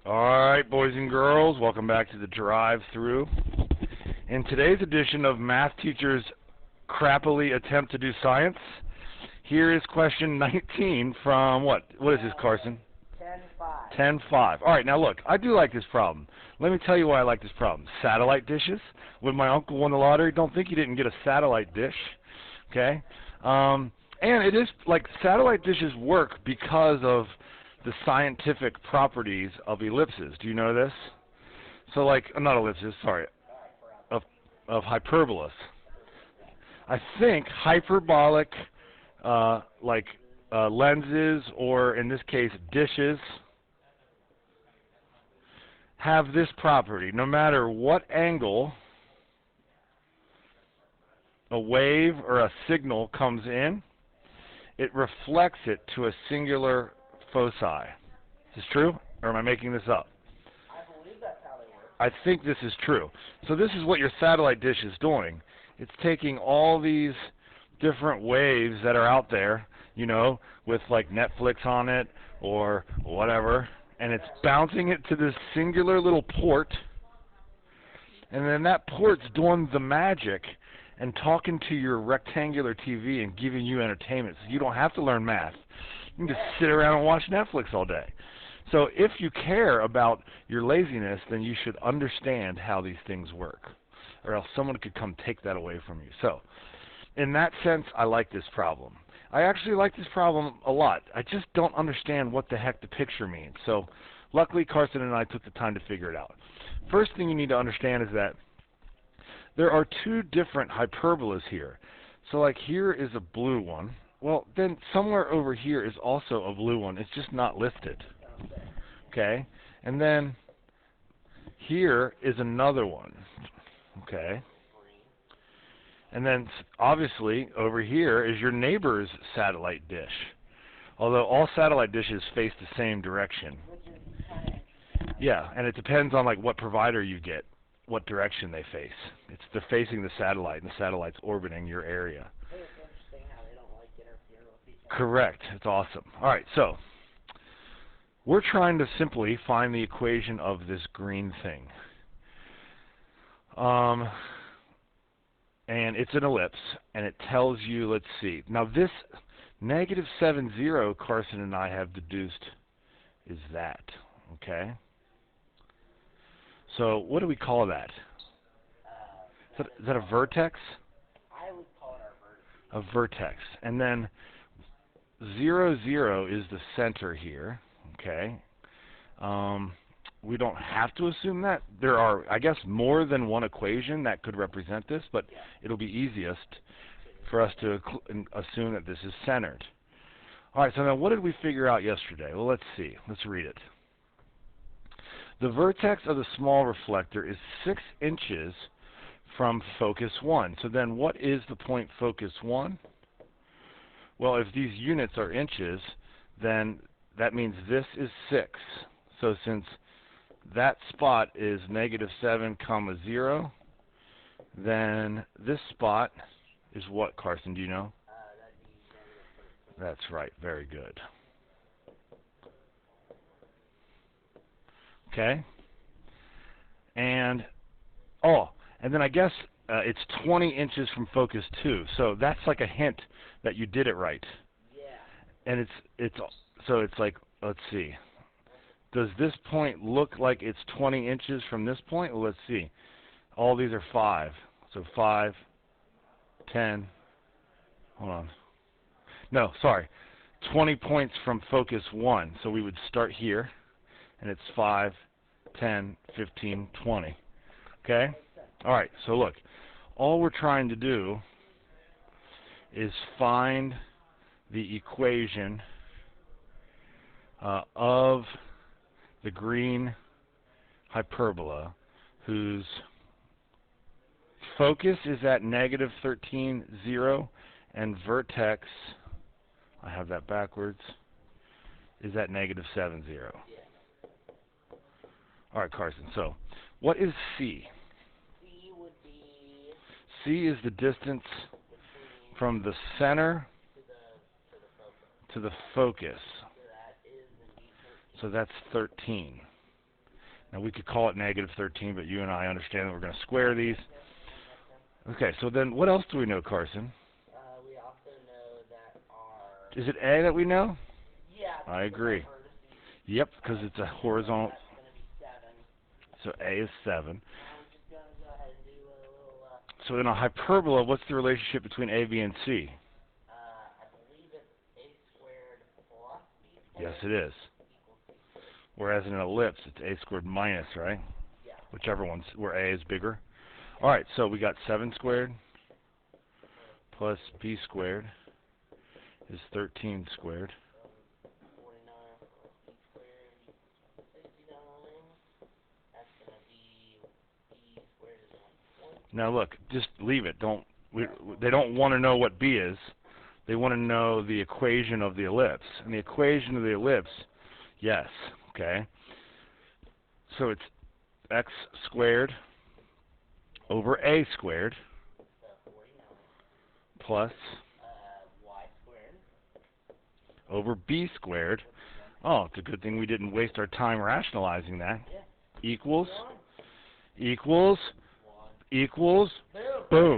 Alright, boys and girls, welcome back to the drive-through. In today's edition of Math Teacher's Crappily Attempt to Do Science, here is question 19 from what? What is this, Carson? 10-5. 10-5. Alright, now look, I do like this problem. Let me tell you why I like this problem. Satellite dishes. When my uncle won the lottery, don't think he didn't get a satellite dish. Okay? And it is, like, satellite dishes work because of the scientific properties of ellipses. Do you know this? So, like, not ellipses, sorry, of hyperbolas. I think hyperbolic, lenses, or in this case, dishes, have this property. No matter what angle a wave or a signal comes in, it reflects it to a singular foci. Is this true, or am I making this up? I believe that's how they work. I think this is true. So this is what your satellite dish is doing. It's taking all these different waves that are out there, you know, with like Netflix on it or whatever, and it's bouncing it to this singular little port, and then that port's doing the magic and talking to your rectangular TV and giving you entertainment, so you don't have to learn math. You can just sit around and watch Netflix all day. So if you care about your laziness, then you should understand how these things work, or else someone could come take that away from you. So in that sense, I like this problem. I actually like this problem a lot. I just don't understand what the heck the picture means. So luckily, Carson and I took the time to figure it out. First thing you need to understand is that there are two different hyperbolas here. So like here is a blue one. Well, then somewhere over here is also a blue one. It's just not listed. Okay? And then here is another one. Okay? And then obviously over here is your neighbor's satellite dish. Although all satellite dishes face the same direction. Yeah, and it depends on like what provider you get, what direction they face. They're facing the satellite, and the satellite's orbiting your area. It's interesting how they don't like interfere with each other. Correct. It's awesome. All right, so we're trying to simply find the equation of this green thing. And it's an ellipse, and it tells you, let's see. Now this -7, Carson and I have deduced, is that. Okay? So what do we call that? Is that a vertex? I would call it our vertex. A vertex. And then 0, 0 is the center here. Okay. We don't have to assume that. There are, I guess, more than one equation that could represent this, but it'll be easiest for us to assume that this is centered. All right, so now what did we figure out yesterday? Well, let's see. Let's read it. The vertex of the small reflector is 6 inches from focus 1. So then what is the point focus 1? Well, if these units are inches, then that means this is 6. So since that spot is -7, 0, then this spot is what, Carson? Do you know? That'd be -13. That's right. Very good. Okay? And, and then I guess it's 20 inches from focus 2. So that's like a hint that you did it right. Yeah. And it's like, let's see. Does this point look like it's 20 inches from this point? Well, let's see. All these are 5. So 5, 10, hold on. No, sorry. 20 points from focus 1. So we would start here, and it's 5, 10, 15, 20. Okay? All right, so look. All we're trying to do is find the equation of the green hyperbola whose focus is at -13, 0, and vertex, I have that backwards, is at -7, 0. All right, Carson, so what is C? C would be... C is the distance from the center to the focus. So that is indeed 13. So that's 13. Now we could call it negative 13, but you and I understand that we're going to square these. Okay, so then what else do we know, Carson? We also know that our... Is it A that we know? Yeah. I agree. Vertices, Yep, because it's a horizontal. that's going to be 7. So A is 7. Now we're just going to go ahead and do a little... So in a hyperbola, what's the relationship between A, B, and C? I believe it's a squared plus b squared Yes, it is. equals c squared. Whereas in an ellipse, it's A squared minus, right? Yeah. Whichever one's where A is bigger. All right, so we got 7 squared plus B squared is 13 squared. 49 plus b squared equals 69. That's going to be b squared is 120. Now look, just leave it. They don't want to know what B is. They want to know the equation of the ellipse. And the equation of the ellipse, yes, okay. So it's x squared over A squared So 49. plus Y squared. over B squared. Oh, it's a good thing we didn't waste our time rationalizing that. Yeah. Equals, 1. equals, 1. equals, Boom. boom.